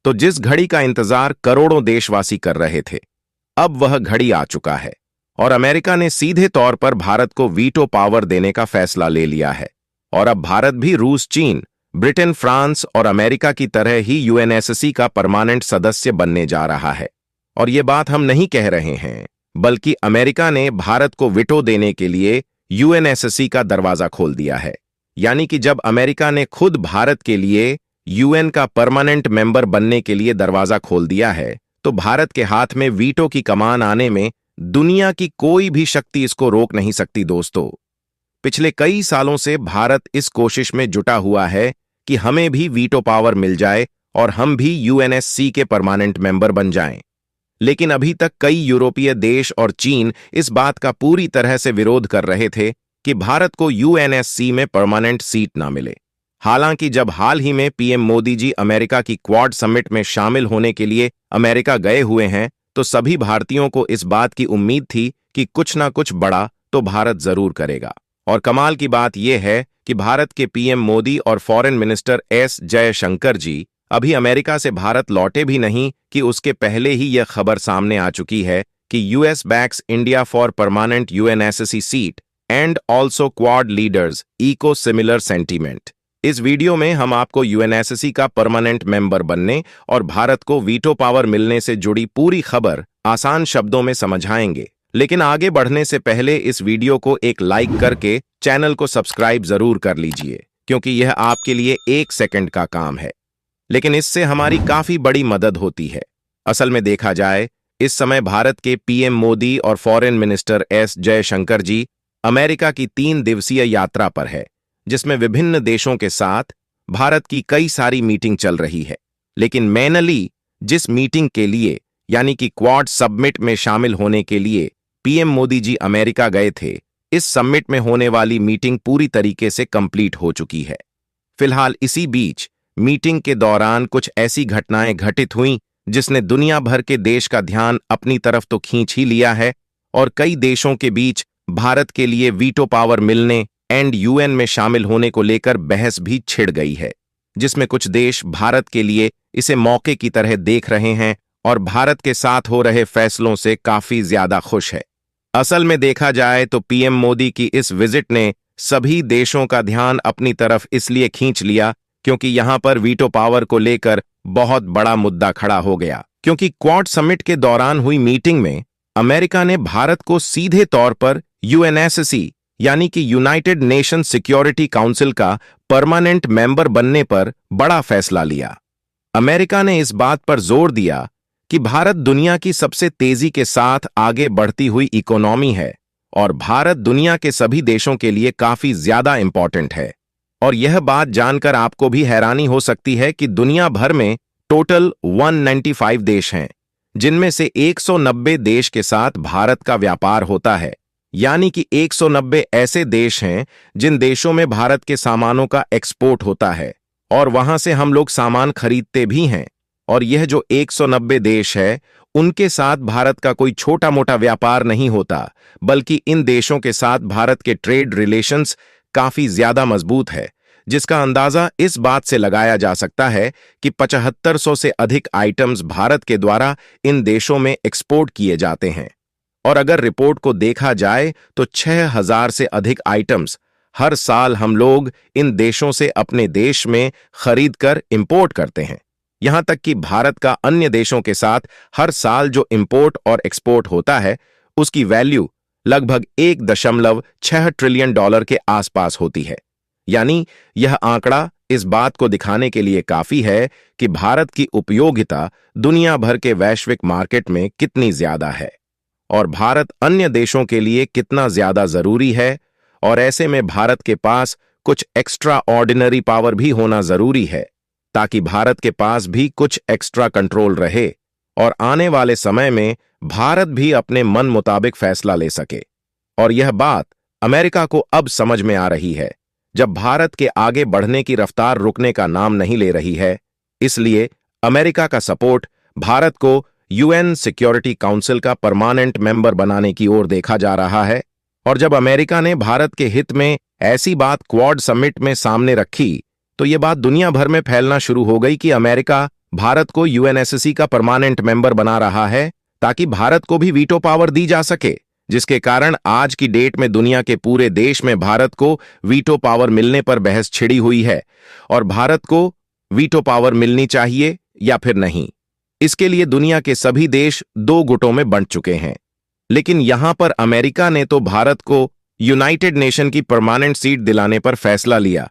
तो जिस घड़ी का इंतजार करोड़ों देशवासी कर रहे थे, अब वह घड़ी आ चुका है और अमेरिका ने सीधे तौर पर भारत को वीटो पावर देने का फैसला ले लिया है। और अब भारत भी रूस, चीन, ब्रिटेन, फ्रांस और अमेरिका की तरह ही यूएनएससी का परमानेंट सदस्य बनने जा रहा है। और ये बात हम नहीं कह रहे हैं, बल्कि अमेरिका ने भारत को वीटो देने के लिए यूएनएससी का दरवाजा खोल दिया है। यानी कि जब अमेरिका ने खुद भारत के लिए यूएन का परमानेंट मेंबर बनने के लिए दरवाजा खोल दिया है, तो भारत के हाथ में वीटो की कमान आने में दुनिया की कोई भी शक्ति इसको रोक नहीं सकती। दोस्तों, पिछले कई सालों से भारत इस कोशिश में जुटा हुआ है कि हमें भी वीटो पावर मिल जाए और हम भी यूएनएससी के परमानेंट मेंबर बन जाएं। लेकिन अभी तक कई यूरोपीय देश और चीन इस बात का पूरी तरह से विरोध कर रहे थे कि भारत को यूएनएससी में परमानेंट सीट ना मिले। हालांकि जब हाल ही में पीएम मोदी जी अमेरिका की क्वाड समिट में शामिल होने के लिए अमेरिका गए हुए हैं, तो सभी भारतीयों को इस बात की उम्मीद थी कि कुछ ना कुछ बड़ा तो भारत जरूर करेगा। और कमाल की बात यह है कि भारत के पीएम मोदी और फॉरेन मिनिस्टर एस जयशंकर जी अभी अमेरिका से भारत लौटे भी नहीं कि उसके पहले ही यह खबर सामने आ चुकी है कि US backs India for permanent UNSC seat and also Quad leaders echo similar sentiment. इस वीडियो में हम आपको यूएनएससी का परमानेंट मेंबर बनने और भारत को वीटो पावर मिलने से जुड़ी पूरी खबर आसान शब्दों में समझाएंगे। लेकिन आगे बढ़ने से पहले इस वीडियो को एक लाइक करके चैनल को सब्सक्राइब जरूर कर लीजिए, क्योंकि यह आपके लिए 1 सेकंड का काम है, लेकिन इससे हमारी काफी बड़ी मदद होती है। असल में देखा जाए, इस समय भारत के पीएम मोदी और फॉरेन मिनिस्टर एस जयशंकर जी अमेरिका की 3 दिवसीय यात्रा पर है, जिसमें विभिन्न देशों के साथ भारत की कई सारी मीटिंग चल रही है। लेकिन मेनली जिस मीटिंग के लिए, यानी कि क्वाड समिट में शामिल होने के लिए पीएम मोदी जी अमेरिका गए थे, इस समिट में होने वाली मीटिंग पूरी तरीके से कंप्लीट हो चुकी है। फिलहाल इसी बीच मीटिंग के दौरान कुछ ऐसी घटनाएं घटित हुईं जिसने दुनिया भर के देश का ध्यान अपनी तरफ तो खींच ही लिया है, और कई देशों के बीच भारत के लिए वीटो पावर मिलने एंड यूएन में शामिल होने को लेकर बहस भी छिड़ गई है, जिसमें कुछ देश भारत के लिए इसे मौके की तरह देख रहे हैं और भारत के साथ हो रहे फैसलों से काफी ज्यादा खुश है। असल में देखा जाए तो पीएम मोदी की इस विजिट ने सभी देशों का ध्यान अपनी तरफ इसलिए खींच लिया क्योंकि यहां पर वीटो पावर को लेकर बहुत बड़ा मुद्दा खड़ा हो गया। क्योंकि क्वाड समिट के दौरान हुई मीटिंग में अमेरिका ने भारत को सीधे तौर पर यूएनएससी यानी कि यूनाइटेड नेशन सिक्योरिटी काउंसिल का परमानेंट मेंबर बनने पर बड़ा फैसला लिया। अमेरिका ने इस बात पर जोर दिया कि भारत दुनिया की सबसे तेजी के साथ आगे बढ़ती हुई इकोनॉमी है और भारत दुनिया के सभी देशों के लिए काफी ज्यादा इंपॉर्टेंट है। और यह बात जानकर आपको भी हैरानी हो सकती है कि दुनिया भर में टोटल 195 देश हैं, जिनमें से 190 देश के साथ भारत का व्यापार होता है। यानी कि 190 ऐसे देश हैं जिन देशों में भारत के सामानों का एक्सपोर्ट होता है और वहां से हम लोग सामान खरीदते भी हैं। और यह जो 190 देश है, उनके साथ भारत का कोई छोटा मोटा व्यापार नहीं होता, बल्कि इन देशों के साथ भारत के ट्रेड रिलेशंस काफी ज्यादा मजबूत है, जिसका अंदाजा इस बात से लगाया जा सकता है कि 7500 से अधिक आइटम्स भारत के द्वारा इन देशों में एक्सपोर्ट किए जाते हैं। और अगर रिपोर्ट को देखा जाए तो 6000 से अधिक आइटम्स हर साल हम लोग इन देशों से अपने देश में खरीद कर इंपोर्ट करते हैं। यहां तक कि भारत का अन्य देशों के साथ हर साल जो इंपोर्ट और एक्सपोर्ट होता है, उसकी वैल्यू लगभग 1.6 ट्रिलियन डॉलर के आसपास होती है। यानी यह आंकड़ा इस बात को दिखाने के लिए काफी है कि भारत की उपयोगिता दुनिया भर के वैश्विक मार्केट में कितनी ज्यादा है और भारत अन्य देशों के लिए कितना ज्यादा जरूरी है। और ऐसे में भारत के पास कुछ एक्स्ट्रा ऑर्डिनरी पावर भी होना जरूरी है, ताकि भारत के पास भी कुछ एक्स्ट्रा कंट्रोल रहे और आने वाले समय में भारत भी अपने मन मुताबिक फैसला ले सके। और यह बात अमेरिका को अब समझ में आ रही है, जब भारत के आगे बढ़ने की रफ्तार रुकने का नाम नहीं ले रही है। इसलिए अमेरिका का सपोर्ट भारत को यूएन सिक्योरिटी काउंसिल का परमानेंट मेंबर बनाने की ओर देखा जा रहा है। और जब अमेरिका ने भारत के हित में ऐसी बात क्वाड समिट में सामने रखी, तो यह बात दुनिया भर में फैलना शुरू हो गई कि अमेरिका भारत को यूएनएससी का परमानेंट मेंबर बना रहा है ताकि भारत को भी वीटो पावर दी जा सके, जिसके कारण आज की डेट में दुनिया के पूरे देश में भारत को वीटो पावर मिलने पर बहस छिड़ी हुई है और भारत को वीटो पावर मिलनी चाहिए या फिर नहीं। इसके लिए दुनिया के सभी देश दो गुटों में बंट चुके हैं। लेकिन यहां पर अमेरिका ने तो भारत को यूनाइटेड नेशन की परमानेंट सीट दिलाने पर फैसला लिया,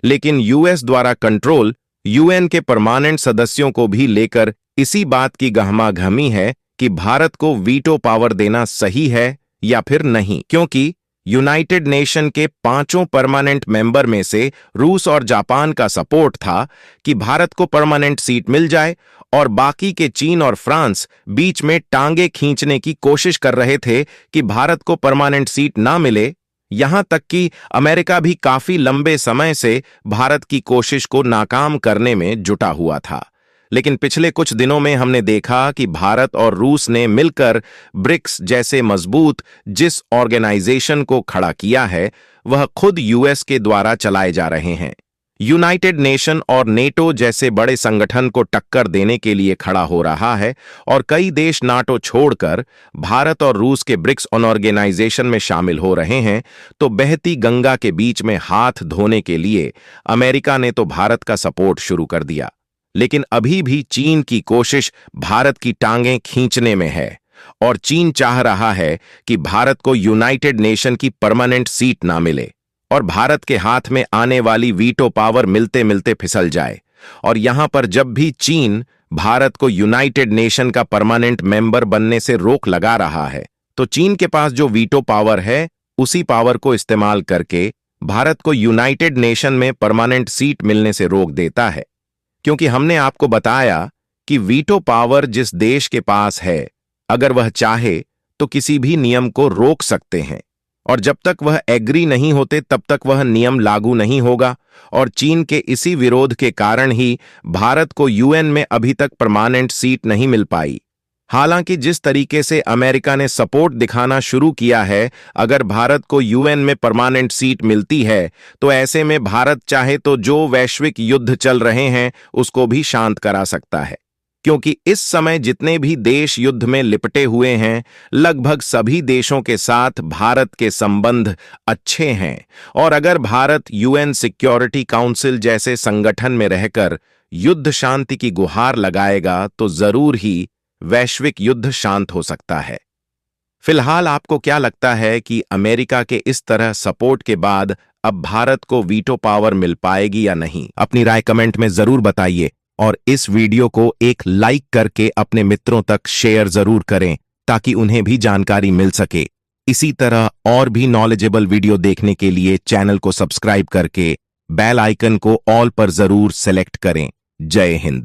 लेकिन यूएस द्वारा कंट्रोल यूएन के परमानेंट सदस्यों को भी लेकर इसी बात की गहमागहमी है कि भारत को वीटो पावर देना सही है या फिर नहीं, क्योंकि यूनाइटेड नेशन के 5 परमानेंट मेंबर में से रूस और जापान का सपोर्ट था कि भारत को परमानेंट सीट मिल जाए और बाकी के चीन और फ्रांस बीच में टांगे खींचने की कोशिश कर रहे थे कि भारत को परमानेंट सीट ना मिले। यहां तक कि अमेरिका भी काफी लंबे समय से भारत की कोशिश को नाकाम करने में जुटा हुआ था। लेकिन पिछले कुछ दिनों में हमने देखा कि भारत और रूस ने मिलकर ब्रिक्स जैसे मजबूत जिस ऑर्गेनाइजेशन को खड़ा किया है वह खुद यूएस के द्वारा चलाए जा रहे हैं। यूनाइटेड नेशन और नेटो जैसे बड़े संगठन को टक्कर देने के लिए खड़ा हो रहा है और कई देश नाटो छोड़कर भारत और रूस के ब्रिक्स ऑर्गेनाइजेशन में शामिल हो रहे हैं। तो बहती गंगा के बीच में हाथ धोने के लिए अमेरिका ने तो भारत का सपोर्ट शुरू कर दिया, लेकिन अभी भी चीन की कोशिश भारत की टांगें खींचने में है और चीन चाह रहा है कि भारत को यूनाइटेड नेशन की परमानेंट सीट ना मिले और भारत के हाथ में आने वाली वीटो पावर मिलते मिलते फिसल जाए। और यहां पर जब भी चीन भारत को यूनाइटेड नेशन का परमानेंट मेंबर बनने से रोक लगा रहा है, तो चीन के पास जो वीटो पावर है उसी पावर को इस्तेमाल करके भारत को यूनाइटेड नेशन में परमानेंट सीट मिलने से रोक देता है। क्योंकि हमने आपको बताया कि वीटो पावर जिस देश के पास है, अगर वह चाहे तो किसी भी नियम को रोक सकते हैं और जब तक वह एग्री नहीं होते तब तक वह नियम लागू नहीं होगा। और चीन के इसी विरोध के कारण ही भारत को यूएन में अभी तक परमानेंट सीट नहीं मिल पाई। हालांकि जिस तरीके से अमेरिका ने सपोर्ट दिखाना शुरू किया है, अगर भारत को यूएन में परमानेंट सीट मिलती है तो ऐसे में भारत चाहे तो जो वैश्विक युद्ध चल रहे हैं उसको भी शांत करा सकता है। क्योंकि इस समय जितने भी देश युद्ध में लिपटे हुए हैं, लगभग सभी देशों के साथ भारत के संबंध अच्छे हैं और अगर भारत यूएन सिक्योरिटी काउंसिल जैसे संगठन में रहकर युद्ध शांति की गुहार लगाएगा तो जरूर ही वैश्विक युद्ध शांत हो सकता है। फिलहाल आपको क्या लगता है कि अमेरिका के इस तरह सपोर्ट के बाद अब भारत को वीटो पावर मिल पाएगी या नहीं? अपनी राय कमेंट में जरूर बताइए और इस वीडियो को एक लाइक करके अपने मित्रों तक शेयर जरूर करें ताकि उन्हें भी जानकारी मिल सके। इसी तरह और भी नॉलेजेबल वीडियो देखने के लिए चैनल को सब्सक्राइब करके बेल आइकन को ऑल पर जरूर सेलेक्ट करें। जय हिंद।